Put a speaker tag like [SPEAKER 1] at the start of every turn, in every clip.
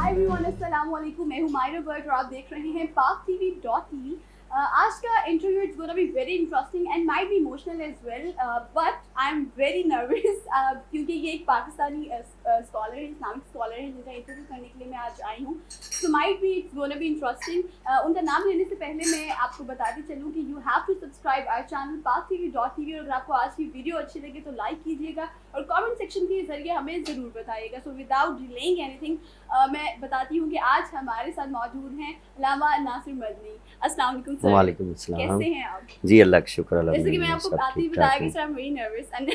[SPEAKER 1] Hi everyone, अस्सलाम वालेकुम। मैं हूँ मायरा बर्ड और आप देख रहे हैं PakTV.tv। आज का interview is gonna be very interesting and might be emotional as well, but I am very nervous क्योंकि ये एक पाकिस्तानी स्कॉलर है, इस्लामिक स्कॉलर है जिनका इंटरव्यू करने के लिए मैं आज आई हूँ। So might be it's gonna be interesting. उनका नाम लेने से पहले मैं आपको बताती चलूँ कि you have to subscribe our channel PakTV.tv और अगर आपको आज की वीडियो अच्छी लगे तो लाइक कीजिएगा और कमेंट सेक्शन के जरिए हमें ज़रूर बताइएगा। सो विदाउट डिलेइंग एनीथिंग मैं बताती हूँ कि आज हमारे साथ मौजूद हैं अल्लामा नासिर मदनी। अस्सलाम वालेकुम सर।
[SPEAKER 2] वालेकुम अस्सलाम।
[SPEAKER 1] कैसे हैं आप?
[SPEAKER 2] जी अल्लाह का शुक्र अल्लाह।
[SPEAKER 1] जैसे कि मैं आपको आते ही बताया कि sir I am very nervous and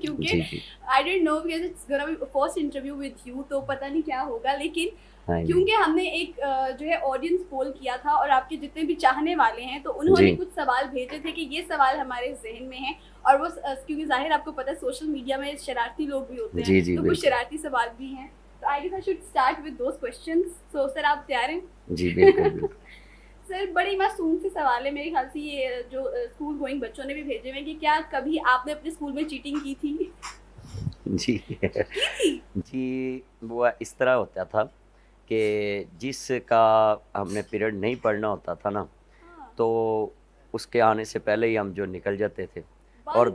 [SPEAKER 1] क्योंकि I didn't know because it's gonna be first interview with you, तो पता नहीं क्या होगा, लेकिन क्योंकि हमने एक जो है ऑडियंस पोल किया था और आपके जितने भी चाहने वाले हैं तो उन्होंने कुछ सवाल भेजे थे कि ये सवाल हमारे जहन में है और वो क्योंकि जाहिर आपको पता है सोशल मीडिया में शरारती लोग भी होते हैं, तो कुछ शरारती सवाल भी हैं, तो I guess I should start with those questions. So sir आप तैयार हैं?
[SPEAKER 2] जी बिल्कुल।
[SPEAKER 1] सर बड़े मासूम से सवाल है, मेरे ख्याल से ये जो स्कूल गोइंग बच्चों ने भी भेजे हुए हैं कि क्या कभी आपने अपने स्कूल में चीटिंग की थी?
[SPEAKER 2] जी जी, वो इस तरह होता था कि जिसका हमने पीरियड नहीं पढ़ना होता था ना, तो उसके आने से पहले ही हम जो निकल जाते थे और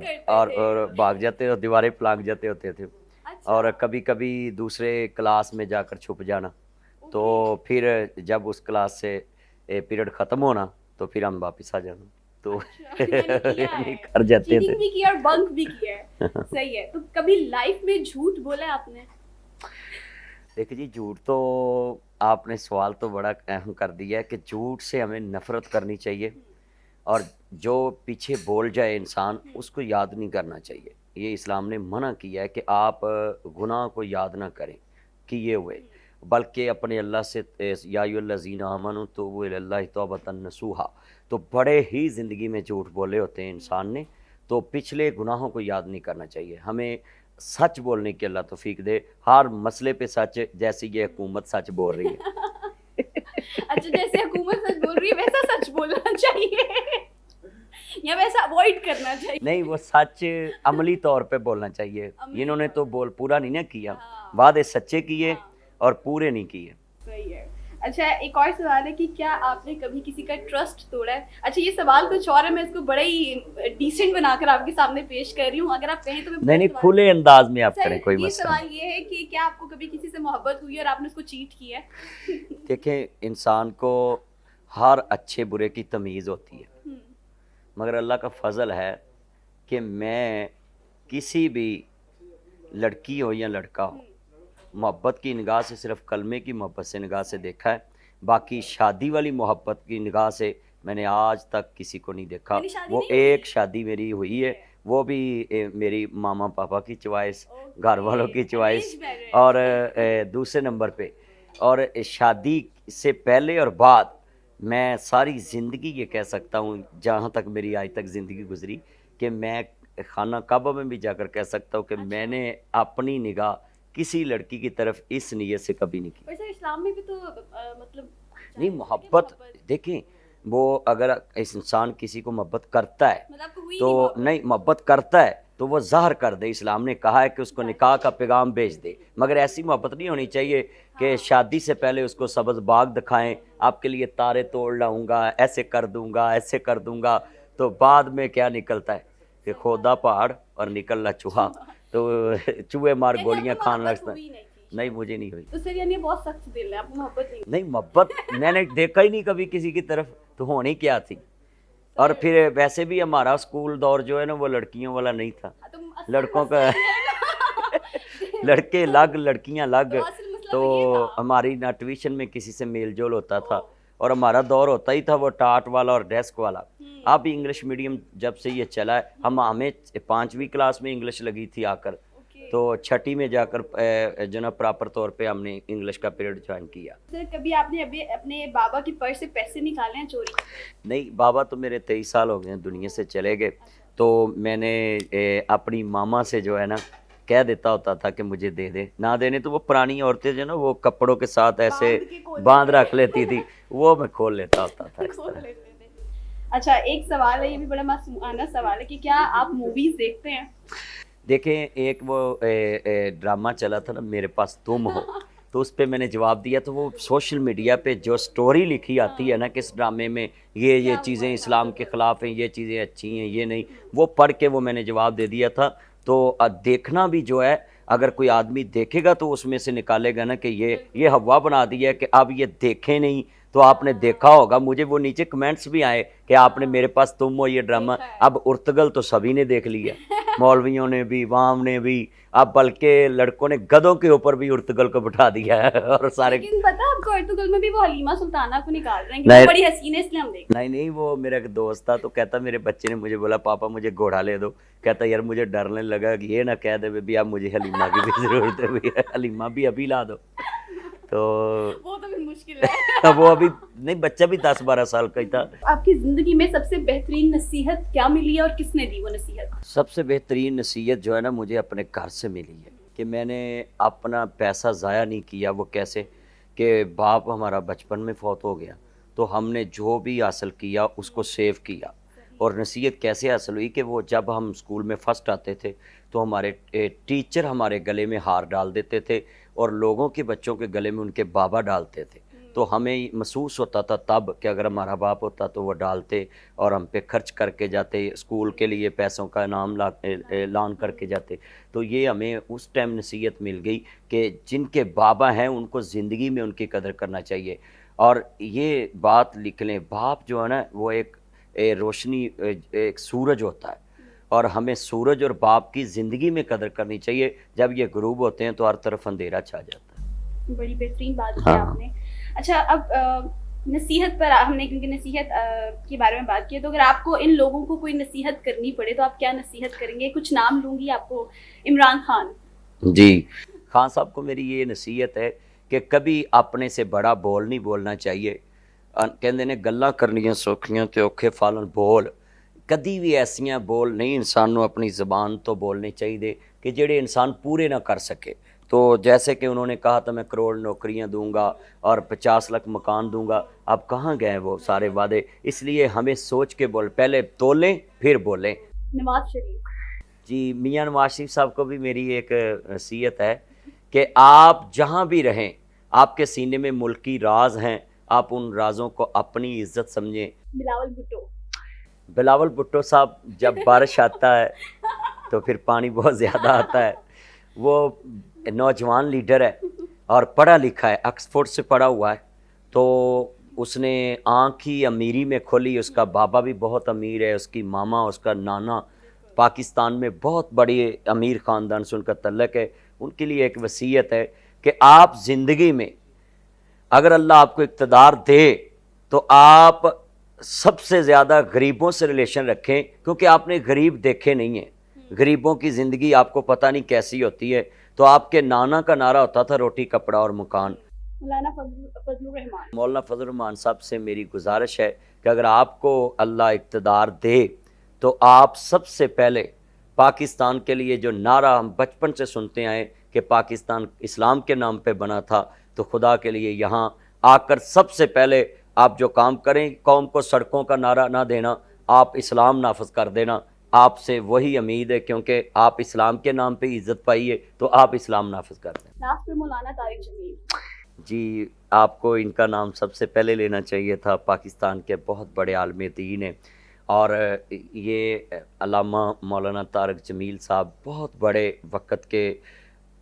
[SPEAKER 2] भाग जाते और दीवारें पलांग जाते होते थे। अच्छा। और कभी कभी दूसरे क्लास में जाकर छुप जाना, तो फिर जब उस क्लास से पीरियड ख़त्म होना तो फिर हम वापस आ जाना, तो कर जाते थे।
[SPEAKER 1] भी किया और बंक भी किया है। सही है। तो कभी लाइफ में झूठ बोला है आपने?
[SPEAKER 2] देखिए जी, झूठ तो आपने सवाल तो बड़ा अहम कर दिया है कि झूठ से हमें नफ़रत करनी चाहिए और जो पीछे बोल जाए इंसान उसको याद नहीं करना चाहिए। ये इस्लाम ने मना किया है कि आप गुनाह को याद ना करें किए हुए, बल्कि अपने अल्लाह से या अय्युहल्लज़ीना आमनू तूबू इलल्लाहि तौबतन नसूहा, तो बड़े ही ज़िंदगी में झूठ बोले होते हैं इंसान ने, तो पिछले गुनाहों को याद नहीं करना चाहिए। हमें सच बोलने की अल्लाह तौफीक दे, हर मसले पे सच, जैसे ये हुकूमत सच बोल रही है।
[SPEAKER 1] अच्छा, जैसे हुकूमत सच बोल रही है वैसा सच बोलना चाहिए या वैसा अवॉइड करना चाहिए?
[SPEAKER 2] नहीं, वो सच अमली तौर पे बोलना चाहिए। इन्होंने तो बोल पूरा नहीं ना किया, वादे सच्चे किए और पूरे नहीं किए।
[SPEAKER 1] सही है। अच्छा, एक और सवाल है कि क्या आपने कभी किसी का ट्रस्ट तोड़ा है? अच्छा, ये सवाल कुछ और है, मैं इसको बड़ा ही डिसेंट बनाकर आपके सामने पेश कर रही हूँ, अगर आप कहें तो मैं
[SPEAKER 2] नहीं खुले अंदाज में आप करें, कोई मसला।
[SPEAKER 1] ये सवाल ये है कि क्या आपको कभी किसी से मोहब्बत हुई और आपने उसको चीट किया है?
[SPEAKER 2] देखें, इंसान को हर अच्छे बुरे की तमीज़ होती है, मगर अल्लाह का फजल है कि मैं किसी भी लड़की हो या लड़का हो, मोहब्बत की निगाह से, सिर्फ कलमे की मोहब्बत से निगाह से देखा है, बाकी शादी वाली मोहब्बत की निगाह से मैंने आज तक किसी को नहीं देखा। वो एक शादी मेरी हुई है, वो भी मेरी मामा पापा की चॉइस, घर वालों की चॉइस, और दूसरे नंबर पे, और शादी से पहले और बाद मैं सारी ज़िंदगी ये कह सकता हूँ, जहाँ तक मेरी आज तक ज़िंदगी गुजरी, कि मैं खाना काबा में भी जाकर कह सकता हूँ कि मैंने अपनी निगाह किसी लड़की की तरफ इस नीयत से कभी नहीं की।
[SPEAKER 1] वैसे इस्लाम में भी तो मतलब
[SPEAKER 2] नहीं, मोहब्बत देखें, वो अगर इस इंसान किसी को मोहब्बत करता है तो नहीं, मोहब्बत करता है तो वो ज़ाहिर कर दे। इस्लाम ने कहा है कि उसको निकाह का पैगाम भेज दे, मगर ऐसी मोहब्बत नहीं होनी चाहिए कि शादी से पहले उसको सब्ज़ बाग दिखाएं, आपके लिए तारे तोड़ लाऊंगा, ऐसे कर दूंगा, ऐसे कर दूंगा, तो बाद में क्या निकलता है कि खोदा पहाड़ और निकलना चूहा, तो चूहे मार गोलियां खान लगता है। नहीं, मुझे नहीं हुई।
[SPEAKER 1] तो सर यानी बहुत सख्त दिल है, आपको मोहब्बत
[SPEAKER 2] नहीं, मोहब्बत मैंने देखा ही नहीं कभी किसी की तरफ, तो होनी क्या थी। और फिर वैसे भी हमारा स्कूल दौर जो है ना, वो लड़कियों वाला नहीं था, लड़कों का लड़के अलग लड़कियां अलग, तो हमारी ना ट्यूशन में किसी से मेल जोल होता था, और हमारा दौर होता ही था वो टाट वाला और डेस्क वाला। अब इंग्लिश मीडियम जब से ये चला है, हमें 5वीं क्लास में इंग्लिश लगी थी आकर, तो 6ठी में जाकर जो ना प्रॉपर तौर पे हमने इंग्लिश का पीरियड ज्वाइन किया।
[SPEAKER 1] सर कभी आपने अभी अपने बाबा की पर्स से पैसे निकाले हैं चोरी?
[SPEAKER 2] नहीं, बाबा तो मेरे 23 साल हो गए हैं, दुनिया से चले गए, तो मैंने अपनी मामा से जो है ना कह देता होता था कि मुझे दे दे, ना देने तो वो पुरानी औरतें जो ना वो कपड़ों के साथ ऐसे बांध रख लेती थी, वो मैं खोल लेता होता था।
[SPEAKER 1] अच्छा, एक सवाल है, ये भी बड़ा मासूमाना सवाल है कि क्या आप मूवीज देखते हैं?
[SPEAKER 2] देखें, एक वो ड्रामा चला था ना, मेरे पास तुम हो, تو اس پہ میں نے جواب دیا. تو وہ سوشل میڈیا پہ جو سٹوری لکھی آتی ہے نا کہ اس ڈرامے میں یہ چیزیں اسلام کے خلاف ہیں, یہ چیزیں اچھی ہیں, یہ نہیں, وہ پڑھ کے وہ میں نے جواب دے دیا تھا. تو دیکھنا بھی جو ہے, اگر کوئی آدمی دیکھے گا تو اس میں سے نکالے گا نا کہ یہ ہوا بنا دی ہے کہ اب یہ دیکھیں نہیں. تو آپ نے دیکھا ہوگا, مجھے وہ نیچے کمنٹس بھی آئے کہ آپ نے میرے پاس تم ہو یہ ڈرامہ. اب ارتگل تو سبھی نے دیکھ لیا, مولویوں نے بھی, عوام نے بھی, اب بلکہ لڑکوں نے گدوں کے اوپر بھی ارتگل کو بٹھا دیا ہے. اور سارے
[SPEAKER 1] لیکن پتہ آپ کو ارتگل میں بھی وہ حلیمہ سلطانہ کو نکال رہے ہیں کہ وہ بڑی حسین ہے اس لیے ہم دیکھ.
[SPEAKER 2] نہیں, وہ میرا ایک دوست تھا, تو کہتا میرے بچے نے مجھے بولا پاپا مجھے گھوڑا لے دو. کہتا یار مجھے ڈرنے لگا کہ یہ نہ کہہ دے بھی اب مجھے حلیمہ کی بھی ضرورت ہے, حلیمہ بھی ابھی لا دو. تو
[SPEAKER 1] وہ تو بھی مشکل ہے.
[SPEAKER 2] وہ ابھی نہیں, بچہ بھی 10-12 سال کا ہی تھا.
[SPEAKER 1] آپ کی زندگی میں سب سے بہترین نصیحت کیا ملی ہے اور کس نے دی وہ نصیحت؟
[SPEAKER 2] سب سے بہترین نصیحت جو ہے نا مجھے اپنے گھر سے ملی ہے کہ میں نے اپنا پیسہ ضائع نہیں کیا. وہ کیسے کہ باپ ہمارا بچپن میں فوت ہو گیا, تو ہم نے جو بھی حاصل کیا اس کو سیو کیا. اور نصیحت کیسے حاصل ہوئی کہ وہ جب ہم اسکول میں فرسٹ آتے تھے تو ہمارے ٹیچر ہمارے گلے میں ہار ڈال دیتے تھے اور لوگوں کے بچوں کے گلے میں ان کے بابا ڈالتے تھے. تو ہمیں محسوس ہوتا تھا تب کہ اگر ہمارا باپ ہوتا تو وہ ڈالتے اور ہم پہ خرچ کر کے جاتے, اسکول کے لیے پیسوں کا انعام اعلان کر کے جاتے. تو یہ ہمیں اس ٹائم نصیحت مل گئی کہ جن کے بابا ہیں ان کو زندگی میں ان کی قدر کرنا چاہیے. اور یہ بات لکھ لیں, باپ جو ہے نا وہ ایک روشنی, ایک سورج ہوتا ہے, اور ہمیں سورج اور باپ کی زندگی میں قدر کرنی چاہیے. جب یہ غروب ہوتے ہیں تو ہر طرف اندھیرا چھا جاتا ہے.
[SPEAKER 1] بڑی بہترین بات کی آپ نے. اچھا, اب نصیحت پر ہم نے کیونکہ نصیحت کے بارے میں بات کی ہے, تو اگر آپ کو ان لوگوں کو کوئی نصیحت کرنی پڑے تو آپ کیا نصیحت کریں گے؟ کچھ نام لوں گی آپ کو. عمران خان
[SPEAKER 2] جی, خان صاحب کو میری یہ نصیحت ہے کہ کبھی اپنے سے بڑا بول نہیں بولنا چاہیے. کہندے نے گلاں کرنیاں سوکھیاں تے اوکھے فالن بول. کدی بھی ایسیاں بول نہیں انسان نو اپنی زبان تو بولنے چاہیے کہ جڑے انسان پورے نہ کر سکے. تو جیسے کہ انہوں نے کہا تھا میں کروڑ نوکریاں دوں گا اور 50 لاکھ مکان دوں گا, اب کہاں گئے وہ سارے وعدے؟ اس لیے ہمیں سوچ کے پہلے تولیں پھر بولیں.
[SPEAKER 1] نواز شریف
[SPEAKER 2] جی, میاں نواز شریف صاحب کو بھی میری ایک نصیحت ہے کہ آپ جہاں بھی رہیں, آپ کے سینے میں ملکی راز ہیں, آپ ان رازوں کو اپنی عزت سمجھیں. بلاول بھٹو صاحب, جب بارش آتا ہے تو پھر پانی بہت زیادہ آتا ہے. وہ نوجوان لیڈر ہے اور پڑھا لکھا ہے, آکسفورڈ سے پڑھا ہوا ہے. تو اس نے آنکھ ہی امیری میں کھولی. اس کا بابا بھی بہت امیر ہے, اس کی ماما, اس کا نانا پاکستان میں بہت بڑی امیر خاندان سے ان کا تعلق ہے. ان کے لیے ایک وصیت ہے کہ آپ زندگی میں اگر اللہ آپ کو اقتدار دے تو آپ سب سے زیادہ غریبوں سے ریلیشن رکھیں, کیونکہ آپ نے غریب دیکھے نہیں ہیں. غریبوں کی زندگی آپ کو پتہ نہیں کیسی ہوتی ہے. تو آپ کے نانا کا نعرہ ہوتا تھا روٹی کپڑا اور مکان. مولانا فضل الرحمان صاحب سے میری گزارش ہے کہ اگر آپ کو اللہ اقتدار دے تو آپ سب سے پہلے پاکستان کے لیے جو نعرہ ہم بچپن سے سنتے آئے کہ پاکستان اسلام کے نام پہ بنا تھا, تو خدا کے لیے یہاں آ کر سب سے پہلے آپ جو کام کریں, قوم کو سڑکوں کا نعرہ نہ دینا, آپ اسلام نافذ کر دینا. آپ سے وہی امید ہے کیونکہ آپ اسلام کے نام پہ عزت پائیے, تو آپ اسلام نافذ کر دیں.
[SPEAKER 1] لاسٹ پہ مولانا طارق جمیل.
[SPEAKER 2] جی, آپ کو ان کا نام سب سے پہلے لینا چاہیے تھا. پاکستان کے بہت بڑے عالم دین ہیں, اور یہ علامہ مولانا طارق جمیل صاحب بہت بڑے وقت کے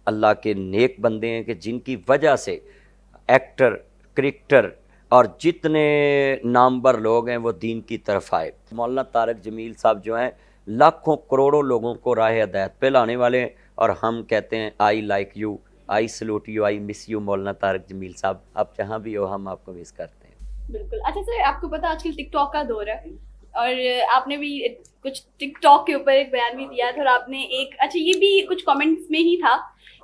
[SPEAKER 2] اللہ کے نیک بندے ہیں کہ جن کی وجہ سے ایکٹر, کرکٹر اور جتنے نامور لوگ ہیں وہ دین کی طرف آئے. مولانا طارق جمیل صاحب جو ہیں لاکھوں کروڑوں لوگوں کو راہ ہدایت پہ لانے والے ہیں, اور ہم کہتے ہیں I like you, I salute you, I miss you Maulana Tariq جمیل صاحب. آپ جہاں بھی ہو ہم آپ کو مس کرتے ہیں.
[SPEAKER 1] بالکل. اچھا سر, آپ کو پتا آج کل ٹک ٹاک کا دور ہے, اور آپ نے بھی کچھ ٹک ٹاک کے اوپر ایک بیان بھی دیا تھا, اور آپ نے ایک, اچھا یہ بھی کچھ کامنٹس میں ہی تھا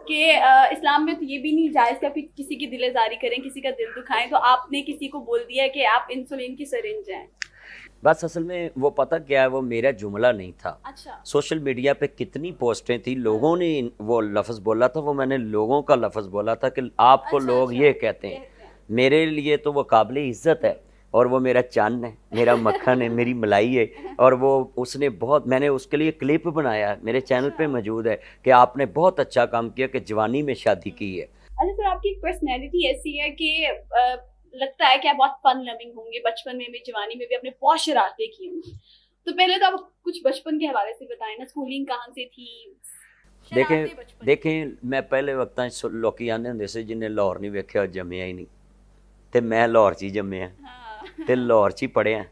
[SPEAKER 1] کہ اسلام میں تو یہ بھی نہیں جائز کہ آپ کسی کی دل آزاری کریں, کسی کا دل دکھائیں, تو آپ نے کسی کو بول دیا کہ آپ انسولین کی سرنج ہیں.
[SPEAKER 2] بس اصل میں وہ پتہ کیا ہے, وہ میرا جملہ نہیں تھا.
[SPEAKER 1] اچھا.
[SPEAKER 2] سوشل میڈیا پہ کتنی پوسٹیں تھیں, لوگوں نے وہ لفظ بولا تھا, وہ میں نے لوگوں کا لفظ بولا تھا کہ آپ کو لوگ یہ کہتے ہیں. میرے لیے تو وہ قابل عزت ہے, اور وہ میرا چاند ہے, میرا مکھن ہے, میری ملائی ہے. اور وہ اس نے بہت, میں نے اس کے لیے کلپ بنایا, میرے چینل پہ موجود ہے کہ آپ نے بہت اچھا کام کیا کہ جوانی میں شادی کی ہے.
[SPEAKER 1] अच्छा सर, आपकी पर्सनैलिटी ऐसी है कि लगता है कि आप बहुत फन लविंग होंगे, बचपन में भी जवानी में भी आपने बहुत शरारतें की होंगी, तो पहले तो आप कुछ बचपन के हवाले से बताएं ना, स्कूलिंग कहाँ से थी, शरारतें
[SPEAKER 2] देखें
[SPEAKER 1] बचपन
[SPEAKER 2] देखें मैं पहले वक्ताਂ 'ਚ ਲੋਕੀ ਆਉਂਦੇ ਹੁੰਦੇ ਸੀ ਜਿਹਨੇ ਲਾਹੌਰ ਨਹੀਂ ਵੇਖਿਆ ਉਹ ਜੰਮਿਆ ਹੀ ਨਹੀਂ, ਤੇ ਮੈਂ ਲਾਹੌਰ 'ਚ ਹੀ ਜੰਮਿਆ
[SPEAKER 1] हाँ
[SPEAKER 2] ਤੇ ਲਾਹੌਰ 'ਚ ਹੀ ਪੜ੍ਹਿਆ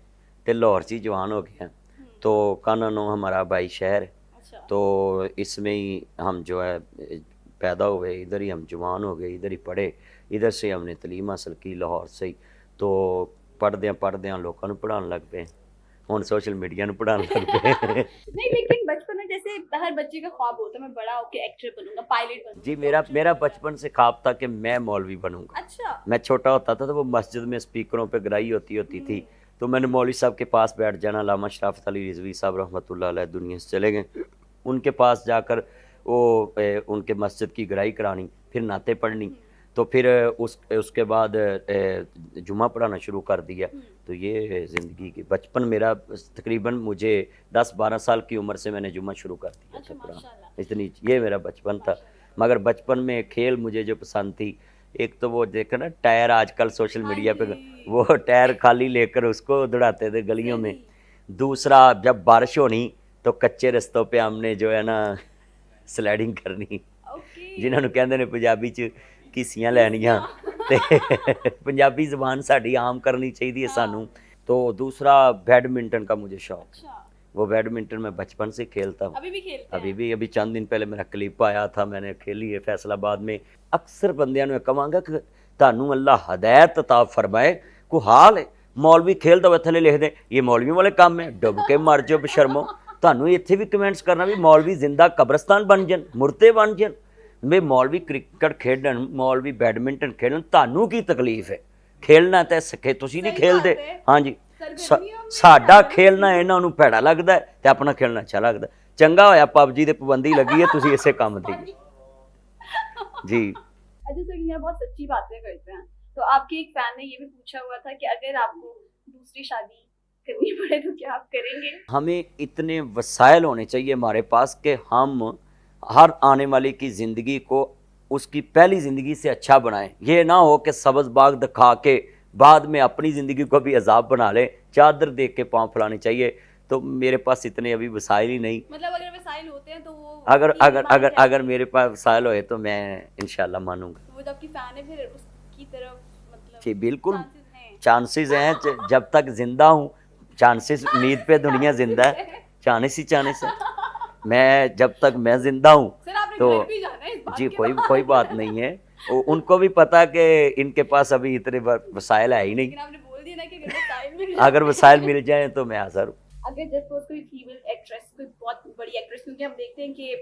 [SPEAKER 2] ਤੇ ਲਾहौर 'ਚ ही जवान हो गया। तो कानून हमारा भाई शहर है,
[SPEAKER 1] अच्छा
[SPEAKER 2] तो इसमें ही हम जो है पैदा हुए, इधर ही हम जवान हो गए, इधर ही पढ़े, इधर से हमने तलीम हासिल की लाहौर से ही। तो पढ़द्या लोगों को पढ़ाने लग पे, हुण सोशल मीडिया ਨੂੰ पढ़ाने लग पे।
[SPEAKER 1] नहीं, लेकिन बचपन में जैसे हर बच्चे का ख्वाब होता है मैं बड़ा होके एक्टर बनूंगा, पायलट बनूंगा।
[SPEAKER 2] जी मेरा बचपन से ख्वाब था कि मैं मौलवी बनूंगा।
[SPEAKER 1] अच्छा
[SPEAKER 2] मैं छोटा होता था तो वो मस्जिद में स्पीकरों पे गराई होती थी, तो मैंने मौलवी साहब के पास बैठ जाना। अल्लामा शराफत अली रिजवी साहब रहमतुल्लाह अलैह दुनिया से चले गए, उनके पास जाकर वो उनके मस्जिद की गराई करानी, फिर नाते पढ़नी, तो फिर उसके बाद जुमा पढ़ाना शुरू कर दिया। तो ये ज़िंदगी की बचपन मेरा तकरीबन मुझे 10-12 साल की उम्र से मैंने जुमा शुरू कर दिया
[SPEAKER 1] अच्छा
[SPEAKER 2] था पढ़ाना,
[SPEAKER 1] माशाल्लाह।
[SPEAKER 2] इतनी ये मेरा बचपन था। मगर बचपन में खेल मुझे जो पसंद थी, एक तो वो देखो ना टायर आजकल सोशल मीडिया पे, वो टायर खाली लेकर उसको दौड़ाते थे गलियों में। दूसरा जब बारिश होनी तो कच्चे रस्तों पे हमने जो है ना स्लाइडिंग करनी, जिन्होंने कहते ने पंजाबी च ਘੀਸੀਆਂ ਲੈਣੀਆਂ, ਤੇ पंजाबी ज़बान साड़ी आम करनी चाहिए सानू। तो दूसरा बैडमिंटन का मुझे शौक, वो बैडमिंटन मैं बचपन से खेलता हूँ,
[SPEAKER 1] अभी भी खेलते हैं?
[SPEAKER 2] अभी चंद दिन पहले मेरा क्लिप आया था, मैंने खेली है फैसलाबाद में। अक्सर बंदियां नूं कहांगा कि तुहानूं अल्लाह हदायत अता फरमाए, को हाल है मौलवी खेलदा होवे थले लिख दे ये मौलवियों वाले काम है, डुब के मर जाओ बशर्मो। तुहानूं इत्थे भी कमेंट्स करना भी मौलवी जिंदा कब्रस्तान बन जान, मुर्दे बन जान, भी मौलवी क्रिकेट खेडन, मौलवी बैडमिंटन खेडन, तुहानूं की तकलीफ है? खेलना तो सके तुसीं नहीं खेलदे। हाँ जी, साडा खेलना इन्हां नूं भैड़ा लगदा है ते अपना खेलना अच्छा लगदा। चंगा होया पबजी ते पाबंदी लगी है, तुसीं इसे काम दी जी।
[SPEAKER 1] अच्छा सर, ये बहुत सच्ची बातें करते हैं। तो आपके एक फैन ने ये भी पूछा हुआ था कि अगर आपको दूसरी शादी करनी पड़े तो क्या आप करेंगे?
[SPEAKER 2] हमें इतने वसाइल होने चाहिए हमारे पास कि हम हर आने वाले की ज़िंदगी को उसकी पहली ज़िंदगी से अच्छा बनाएं। ये ना हो कि सब्ज़ बाग दिखा के बाद में अपनी ज़िंदगी को भी अजाब बना लें, चादर देख के पाँव फैलाने चाहिए। तो मेरे पास इतने अभी वसाइल ही नहीं।
[SPEAKER 1] मतलब अगर वसाइल होते हैं तो वो
[SPEAKER 2] अगर मेरे पास वसाइल होए तो मैं इंशाल्लाह मानूंगा।
[SPEAKER 1] वो जो आपकी फैन है फिर उसकी तरफ मतलब
[SPEAKER 2] जी बिल्कुल
[SPEAKER 1] चांसेस हैं।
[SPEAKER 2] चांसेस हैं, जब तक जिंदा हूँ चांसेस, उम्मीद पे दुनिया जिंदा है, चांस ही चांस है। मैं जब तक मैं जिंदा हूँ
[SPEAKER 1] सर आपने
[SPEAKER 2] तो
[SPEAKER 1] घर भी जाना है इस बात
[SPEAKER 2] जी
[SPEAKER 1] के
[SPEAKER 2] कोई बात नहीं है। उनको भी पता कि इनके पास अभी इतने वसाइल है ही नहीं।
[SPEAKER 1] लेकिन आपने बोल दिया ना कि अगर वसाइल मिल
[SPEAKER 2] अगर वसाइल मिल जाए तो मैं हाजिर हूँ।
[SPEAKER 1] अगर जस्ट कोई फीमेल एक्ट्रेस, कोई बहुत बड़ी एक्ट्रेस, क्योंकि हम देखते हैं कि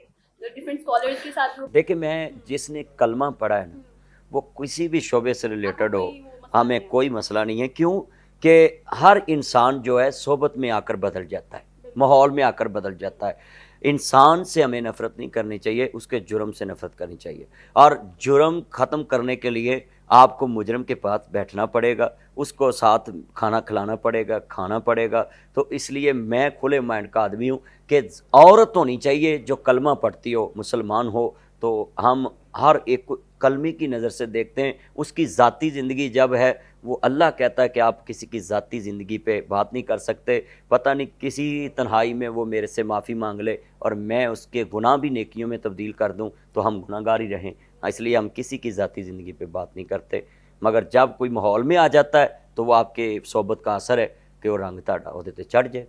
[SPEAKER 1] डिफरेंट स्कॉलर्स के साथ वो
[SPEAKER 2] देखिए मैं जिसने कलमा पढ़ा है ना, वो किसी भी शोबे से रिलेटेड हो, हमें कोई मसला नहीं है। क्यों कि हर इंसान जो है सोबत में आकर बदल जाता है, माहौल में आकर बदल जाता है। इंसान से हमें नफ़रत नहीं करनी चाहिए, उसके जुर्म से नफ़रत करनी चाहिए। और जुर्म ख़त्म करने के लिए आपको मुजरम के पास बैठना पड़ेगा, उसको साथ खाना खिलाना पड़ेगा, खाना पड़ेगा। तो इसलिए मैं खुले माइंड का आदमी हूँ कि औरत होनी चाहिए जो कलमा पढ़ती हो, मुसलमान हो। तो हम हर एक को कलमे की नज़र से देखते हैं। उसकी ज़ाती ज़िंदगी जब है, वो अल्लाह कहता है कि आप किसी की ज़ाती ज़िंदगी पे बात नहीं कर सकते। पता नहीं किसी तन्हाई में वो मेरे से माफ़ी मांग ले और मैं उसके गुनाह भी नेकियों में तब्दील कर दूं, तो हम गुनाहगार ही रहें। इसलिए हम किसी की ज़ाती ज़िंदगी पे बात नहीं करते। मगर जब कोई माहौल में आ जाता है तो वो आपके सोबत का असर है कि वो रंग ताड़ा वो चढ़ जाए।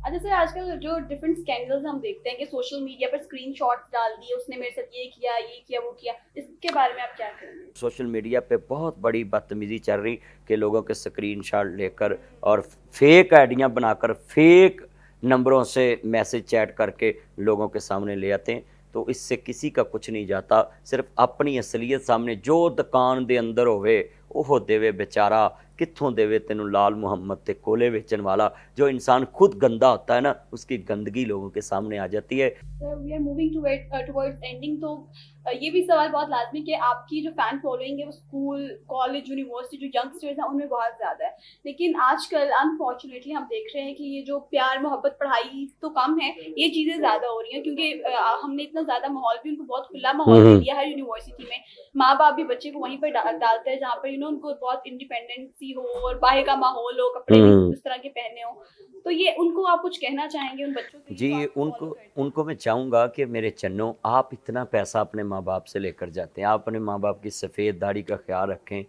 [SPEAKER 1] अच्छा सर, आजकल जो डिफरेंट स्कैंडल्स हम देखते हैं कि सोशल मीडिया पर स्क्रीनशॉट्स डाल दिए, उसने मेरे साथ ये किया वो किया, इसके बारे में आप क्या कहेंगे?
[SPEAKER 2] सोशल मीडिया पे बहुत बड़ी बदतमीज़ी चल रही कि लोगों के स्क्रीनशॉट लेकर और फेक आइडियाँ बनाकर फेक नंबरों से मैसेज चैट करके लोगों के सामने ले आते हैं। तो इससे किसी का कुछ नहीं जाता, सिर्फ अपनी असलियत सामने जो दुकान दे अंदर होवे ਉਹ ਦੇਵੇ बेचारा, कित्थों देवे तेनू लाल मुहम्मद ते कोले बेचन वाला। जो इंसान खुद गंदा होता है ना, उसकी गंदगी लोगों के सामने आ जाती है।
[SPEAKER 1] Sir we are moving towards ending, तो یہ بھی سوال بہت لازمی کہ آپ کی جو فین فالوئنگ ہے وہ اسکول کالج یونیورسٹی جو ینگسٹرز ہیں ان میں بہت زیادہ ہے, لیکن آج کل انفارچونیٹلی ہم دیکھ رہے ہیں کہ یہ جو پیار محبت پڑھائی تو کم ہے, یہ چیزیں زیادہ ہو رہی ہیں کیونکہ ہم نے اتنا زیادہ ماحول بھی ان کو بہت کھلا ماحول دے دیا ہے یونیورسٹی میں. ماں باپ بھی بچے کو وہیں پر ڈالتے ہیں جہاں پر ان کو بہت انڈیپینڈنسی ہو اور باہر کا ماحول ہو, کپڑے بھی اس طرح کے پہنے ہوں. تو یہ ان کو آپ کچھ کہنا چاہیں گے ان بچوں کے
[SPEAKER 2] جی ان کو میں چاہوں گا کہ میرے چنوں, آپ اتنا پیسہ اپنے ماں باپ سے لے کر جاتے ہیں, آپ اپنے ماں باپ کی سفید داڑھی کا خیال رکھیں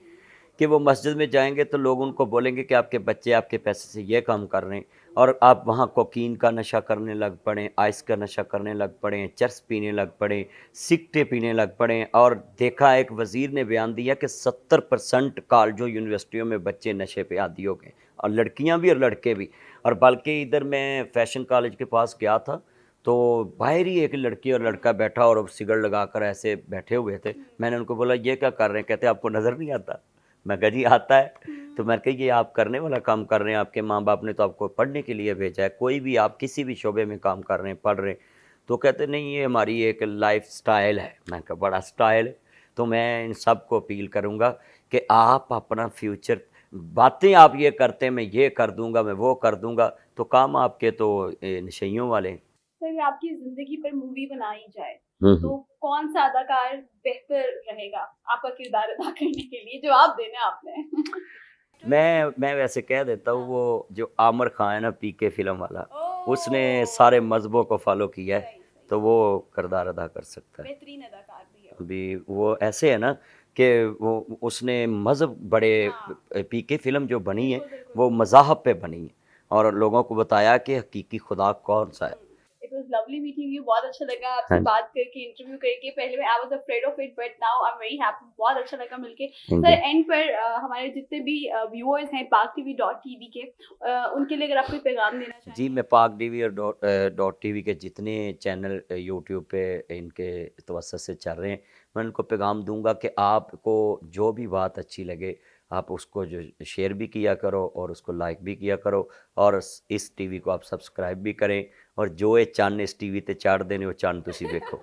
[SPEAKER 2] کہ وہ مسجد میں جائیں گے تو لوگ ان کو بولیں گے کہ آپ کے بچے آپ کے پیسے سے یہ کام کر رہے ہیں, اور آپ وہاں کوکین کا نشہ کرنے لگ پڑیں, آئس کا نشہ کرنے لگ پڑیں, چرس پینے لگ پڑیں, سگٹیں پینے لگ پڑیں. اور دیکھا ایک وزیر نے بیان دیا کہ 70% کالجوں یونیورسٹیوں میں بچے نشے پہ عادی ہو گئے, اور لڑکیاں بھی اور لڑکے بھی. اور بلکہ ادھر میں فیشن کالج کے پاس گیا تھا تو باہر ہی ایک لڑکی اور لڑکا بیٹھا اور سگڑ لگا کر ایسے بیٹھے ہوئے تھے. میں نے ان کو بولا یہ کیا کر رہے ہیں؟ کہتے آپ کو نظر نہیں آتا. میں کہا جی آتا ہے. تو میں نے کہا یہ آپ کرنے والا کام کر رہے ہیں, آپ کے ماں باپ نے تو آپ کو پڑھنے کے لیے بھیجا ہے, کوئی بھی آپ کسی بھی شعبے میں کام کر رہے ہیں پڑھ رہے ہیں. تو کہتے نہیں یہ ہماری ایک لائف سٹائل ہے. میں نے کہا بڑا سٹائل ہے. تو میں ان سب کو اپیل کروں گا کہ آپ اپنا فیوچر, باتیں آپ یہ کرتے ہیں میں یہ کر دوں گا میں وہ کر دوں گا, تو کام آپ کے تو نشیوں والے ہیں.
[SPEAKER 1] سر آپ کی زندگی پر مووی بنائی جائے تو کون سا اداکار بہتر رہے گا آپ کا کردار ادا کرنے کے لیے؟ جواب دینا آپ نے.
[SPEAKER 2] میں ویسے کہہ دیتا ہوں, وہ جو عامر خان ہے نا پی کے فلم والا, اس نے سارے مذہبوں کو فالو کیا ہے تو وہ کردار ادا کر سکتا ہے.
[SPEAKER 1] بہترین اداکار بھی ہے
[SPEAKER 2] ابھی وہ ایسے ہے نا کہ وہ اس نے مذہب بڑے, پی کے فلم جو بنی ہے وہ مذاہب پہ بنی ہے اور لوگوں کو بتایا کہ حقیقی خدا کون سا ہے.
[SPEAKER 1] It was lovely meeting you. بہت اچھا لگا آپ سے بات کر کے, انٹرویو کر کے. پہلے میں I was afraid of it but now I'm very happy. بہت اچھا لگا مل کے. سر اینڈ پر ہمارے جتنے بھی ویورز ہیں پاک T V dot T V کے, ان کے لیے اگر آپ کوئی پیغام دینا چاہیں.
[SPEAKER 2] جی میں پاک ٹی وی اور ڈاٹ ٹی وی کے جتنے چینل یوٹیوب پہ ان کے توسط سے چل رہے ہیں, میں ان کو پیغام دوں گا کہ آپ کو جو بھی بات اچھی لگے آپ اس کو جو شیئر بھی کیا کرو اور اس کو لائک بھی کیا کرو, اور اس ٹی وی کو آپ سبسکرائب بھی کریں, اور جو یہ چان اس ٹی وی تے چاڑ دینے وہ چان تسی دیکھو.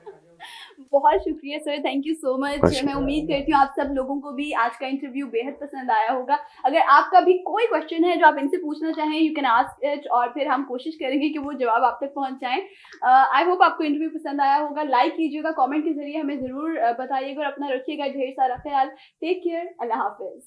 [SPEAKER 1] بہت شکریہ سر, تھینک یو سو مچ. میں امید کرتی ہوں آپ سب لوگوں کو بھی آج کا انٹرویو بے حد پسند آیا ہوگا. اگر آپ کا بھی کوئی کوشچن ہے جو آپ ان سے پوچھنا چاہیں یو کین آسک اٹ, اور پھر ہم کوشش کریں گے کہ وہ جواب آپ تک پہنچ جائیں. آئی ہوپ آپ کو انٹرویو پسند آیا ہوگا. لائک کیجیے گا, کامنٹ کے ذریعے ہمیں ضرور بتائیے گا, اور اپنا رکھیے گا ڈھیر سارا خیال. ٹیک کیئر, اللہ حافظ.